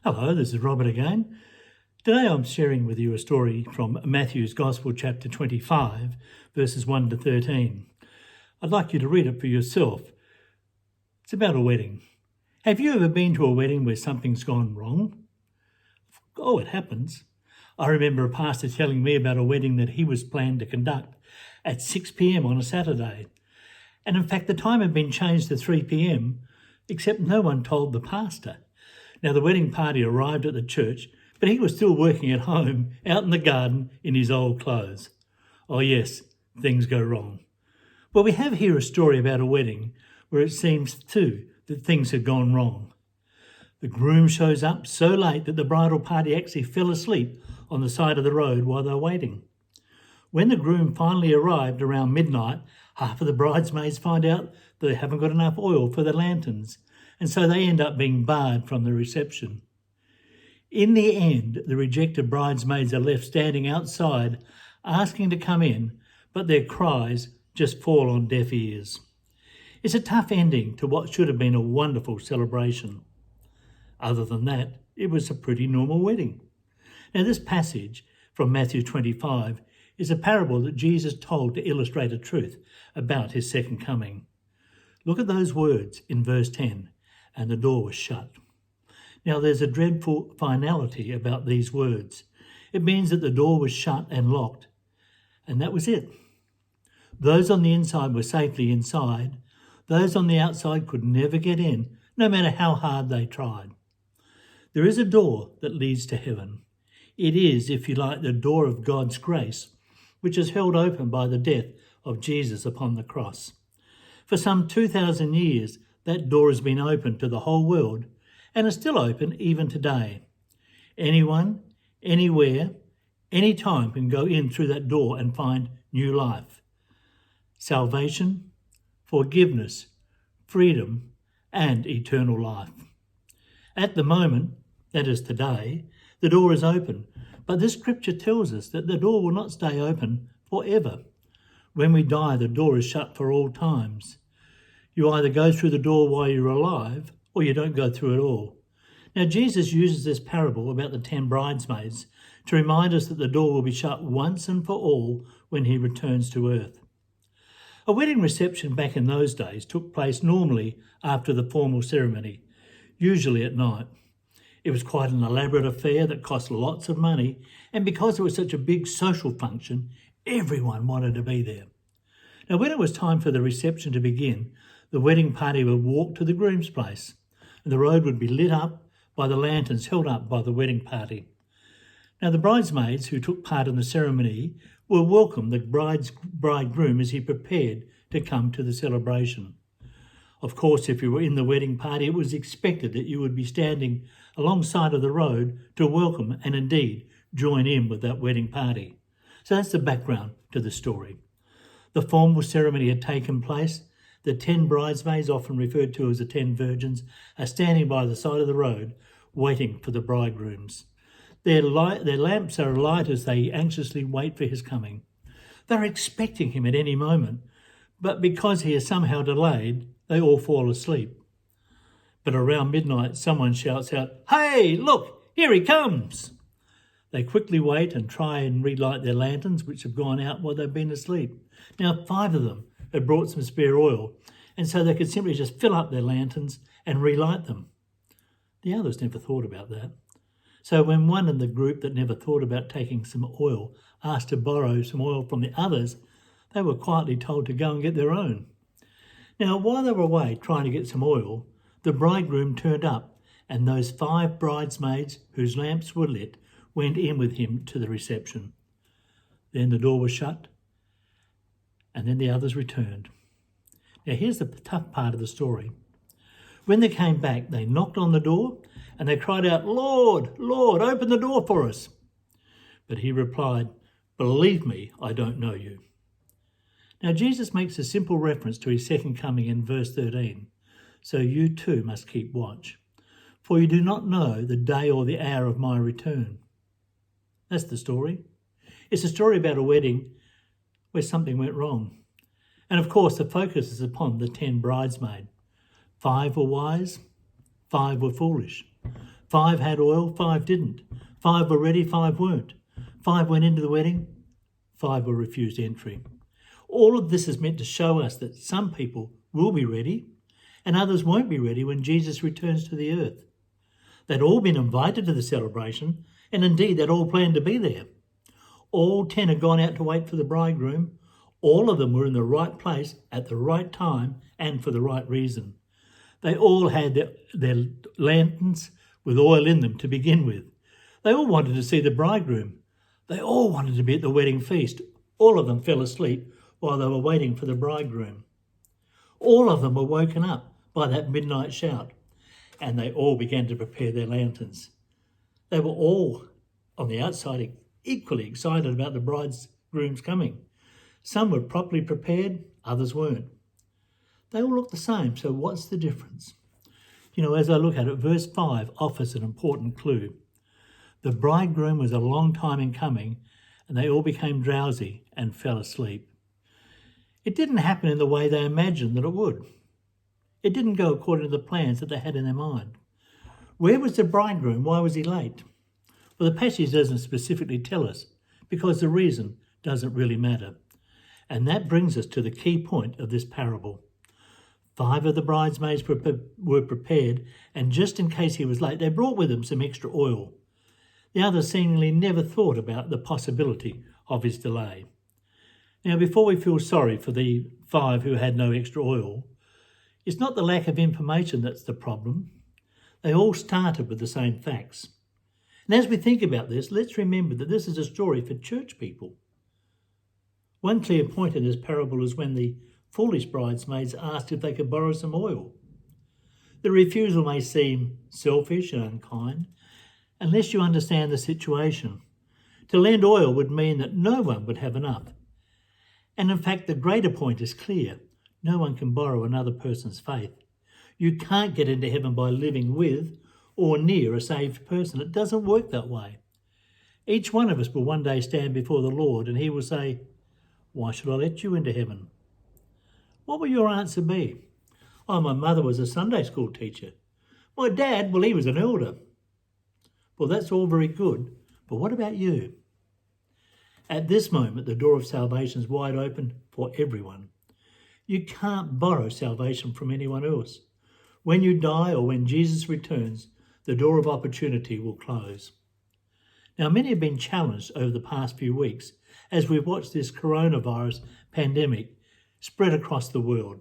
Hello, this is Robert again. Today I'm sharing with you a story from Matthew's Gospel, chapter 25, verses 1 to 13. I'd like you to read it for yourself. It's about a wedding. Have you ever been to a wedding where something's gone wrong? Oh, it happens. I remember a pastor telling me about a wedding that he was planned to conduct at 6 p.m. on a Saturday. And in fact, the time had been changed to 3 p.m., except no one told the pastor. Now, the wedding party arrived at the church, but he was still working at home, out in the garden, in his old clothes. Oh yes, things go wrong. Well, we have here a story about a wedding where it seems too that things had gone wrong. The groom shows up so late that the bridal party actually fell asleep on the side of the road while they were waiting. When the groom finally arrived around midnight, half of the bridesmaids find out that they haven't got enough oil for their lanterns, and so they end up being barred from the reception. In the end, the rejected bridesmaids are left standing outside, asking to come in, but their cries just fall on deaf ears. It's a tough ending to what should have been a wonderful celebration. Other than that, it was a pretty normal wedding. Now, this passage from Matthew 25 is a parable that Jesus told to illustrate a truth about his second coming. Look at those words in verse 10, and the door was shut. Now, there's a dreadful finality about these words. It means that the door was shut and locked, and that was it. Those on the inside were safely inside. Those on the outside could never get in, no matter how hard they tried. There is a door that leads to heaven. It is, if you like, the door of God's grace, which is held open by the death of Jesus upon the cross. For some 2,000 years, that door has been open to the whole world and is still open even today. Anyone, anywhere, anytime can go in through that door and find new life, salvation, forgiveness, freedom, and eternal life. At the moment, that is today, the door is open, but this scripture tells us that the door will not stay open forever. When we die, the door is shut for all times. You either go through the door while you're alive, or you don't go through at all. Now, Jesus uses this parable about the 10 bridesmaids to remind us that the door will be shut once and for all when he returns to earth. A wedding reception back in those days took place normally after the formal ceremony, usually at night. It was quite an elaborate affair that cost lots of money, and because it was such a big social function, everyone wanted to be there. Now, when it was time for the reception to begin, the wedding party would walk to the groom's place, and the road would be lit up by the lanterns held up by the wedding party. Now, the bridesmaids who took part in the ceremony will welcome the bridegroom as he prepared to come to the celebration. Of course, if you were in the wedding party, it was expected that you would be standing alongside of the road to welcome and indeed join in with that wedding party. So that's the background to the story. The formal ceremony had taken place. The 10 bridesmaids, often referred to as the 10 virgins, are standing by the side of the road waiting for the bridegrooms. Their lamps are alight as they anxiously wait for his coming. They're expecting him at any moment, but because he is somehow delayed, they all fall asleep. But around midnight, someone shouts out, "Hey, look, here he comes!" They quickly wait and try and relight their lanterns, which have gone out while they've been asleep. Now, 5 of them had brought some spare oil, and so they could simply just fill up their lanterns and relight them. The others never thought about that. So when one in the group that never thought about taking some oil asked to borrow some oil from the others, they were quietly told to go and get their own. Now, while they were away trying to get some oil, the bridegroom turned up, and those 5 bridesmaids whose lamps were lit went in with him to the reception. Then the door was shut, and then the others returned. Now, here's the tough part of the story. When they came back, they knocked on the door and they cried out, "Lord, Lord, open the door for us." But he replied, "Believe me, I don't know you." Now, Jesus makes a simple reference to his second coming in verse 13. So you too must keep watch, for you do not know the day or the hour of my return. That's the story. It's a story about a wedding where something went wrong. And of course, the focus is upon the 10 bridesmaids. 5 were wise, 5 were foolish. 5 had oil, 5 didn't. 5 were ready, 5 weren't. 5 went into the wedding, 5 were refused entry. All of this is meant to show us that some people will be ready and others won't be ready when Jesus returns to the earth. They'd all been invited to the celebration, and indeed they'd all planned to be there. All 10 had gone out to wait for the bridegroom. All of them were in the right place at the right time and for the right reason. They all had their lanterns with oil in them to begin with. They all wanted to see the bridegroom. They all wanted to be at the wedding feast. All of them fell asleep while they were waiting for the bridegroom. All of them were woken up by that midnight shout, and they all began to prepare their lanterns. They were all, on the outside, equally excited about the bridegroom's coming. Some were properly prepared, others weren't. They all look the same, so what's the difference? As I look at it, verse 5 offers an important clue. The bridegroom was a long time in coming, and they all became drowsy and fell asleep. It didn't happen in the way they imagined that it would. It didn't go according to the plans that they had in their mind. Where was the bridegroom? Why was he late? Well, the passage doesn't specifically tell us, because the reason doesn't really matter. And that brings us to the key point of this parable. 5 of the bridesmaids were prepared, and just in case he was late, they brought with them some extra oil. The others seemingly never thought about the possibility of his delay. Now, before we feel sorry for the 5 who had no extra oil, it's not the lack of information that's the problem. They all started with the same facts. And as we think about this, let's remember that this is a story for church people. One clear point in this parable is when the foolish bridesmaids asked if they could borrow some oil. The refusal may seem selfish and unkind, unless you understand the situation. To lend oil would mean that no one would have enough. And in fact, the greater point is clear. No one can borrow another person's faith. You can't get into heaven by living with or near a saved person. It doesn't work that way. Each one of us will one day stand before the Lord and he will say, "Why should I let you into heaven?" What will your answer be? "Oh, my mother was a Sunday school teacher. My dad, well, he was an elder." Well, that's all very good, but what about you? At this moment, the door of salvation is wide open for everyone. You can't borrow salvation from anyone else. When you die or when Jesus returns, the door of opportunity will close. Now, many have been challenged over the past few weeks as we've watched this coronavirus pandemic spread across the world.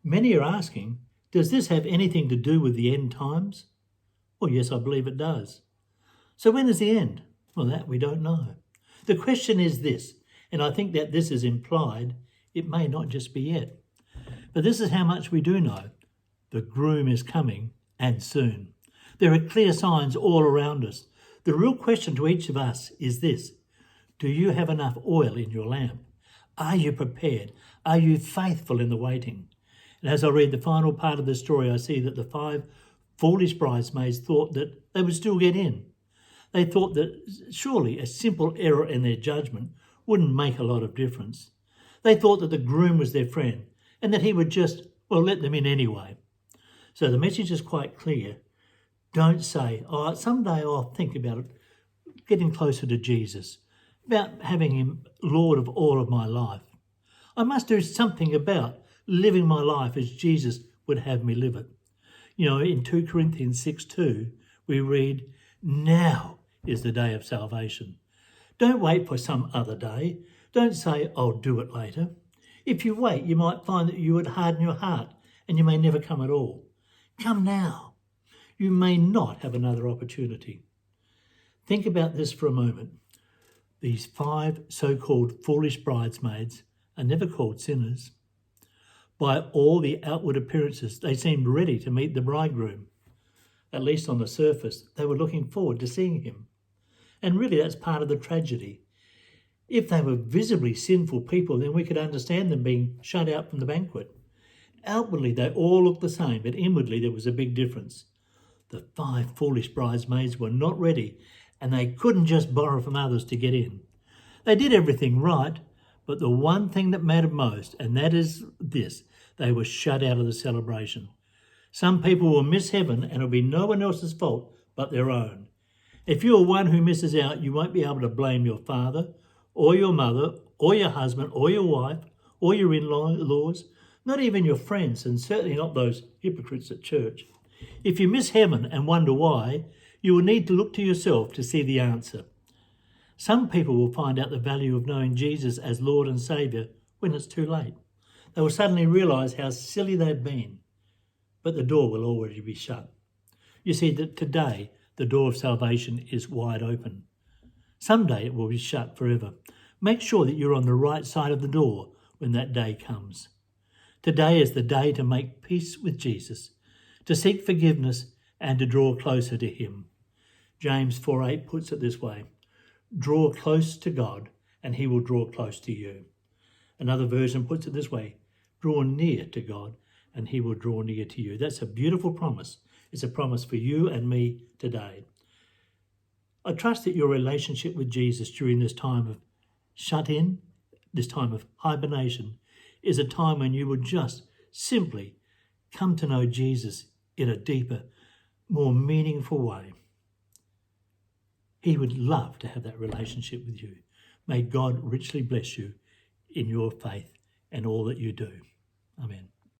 Many are asking, does this have anything to do with the end times? Well, yes, I believe it does. So when is the end? Well, that we don't know. The question is this, and I think that this is implied, it may not just be yet. But this is how much we do know. The groom is coming, and soon. There are clear signs all around us. The real question to each of us is this: do you have enough oil in your lamp? Are you prepared? Are you faithful in the waiting? And as I read the final part of the story, I see that the 5 foolish bridesmaids thought that they would still get in. They thought that surely a simple error in their judgment wouldn't make a lot of difference. They thought that the groom was their friend and that he would just, let them in anyway. So the message is quite clear. Don't say, someday I'll think about it, getting closer to Jesus, about having him Lord of all of my life. I must do something about living my life as Jesus would have me live it. In 2 Corinthians 6:2, we read, "Now is the day of salvation." Don't wait for some other day. Don't say, "I'll do it later." If you wait, you might find that you would harden your heart and you may never come at all. Come now. You may not have another opportunity. Think about this for a moment. These 5 so-called foolish bridesmaids are never called sinners. By all the outward appearances, they seemed ready to meet the bridegroom. At least on the surface, they were looking forward to seeing him. And really, that's part of the tragedy. If they were visibly sinful people, then we could understand them being shut out from the banquet. Outwardly, they all looked the same, but inwardly there was a big difference. The 5 foolish bridesmaids were not ready, and they couldn't just borrow from others to get in. They did everything right, but the one thing that mattered most, and that is this: they were shut out of the celebration. Some people will miss heaven, and it'll be no one else's fault but their own. If you're one who misses out, you won't be able to blame your father or your mother or your husband or your wife or your in-laws, not even your friends, and certainly not those hypocrites at church. If you miss heaven and wonder why, you will need to look to yourself to see the answer. Some people will find out the value of knowing Jesus as Lord and Saviour when it's too late. They will suddenly realise how silly they've been, but the door will already be shut. You see, that today the door of salvation is wide open. Someday it will be shut forever. Make sure that you're on the right side of the door when that day comes. Today is the day to make peace with Jesus, to seek forgiveness and to draw closer to him. James 4:8 puts it this way: draw close to God and he will draw close to you. Another version puts it this way: draw near to God and he will draw near to you. That's a beautiful promise. It's a promise for you and me today. I trust that your relationship with Jesus during this time of shut-in, this time of hibernation, is a time when you will just simply come to know Jesus in a deeper, more meaningful way. He would love to have that relationship with you. May God richly bless you in your faith and all that you do. Amen.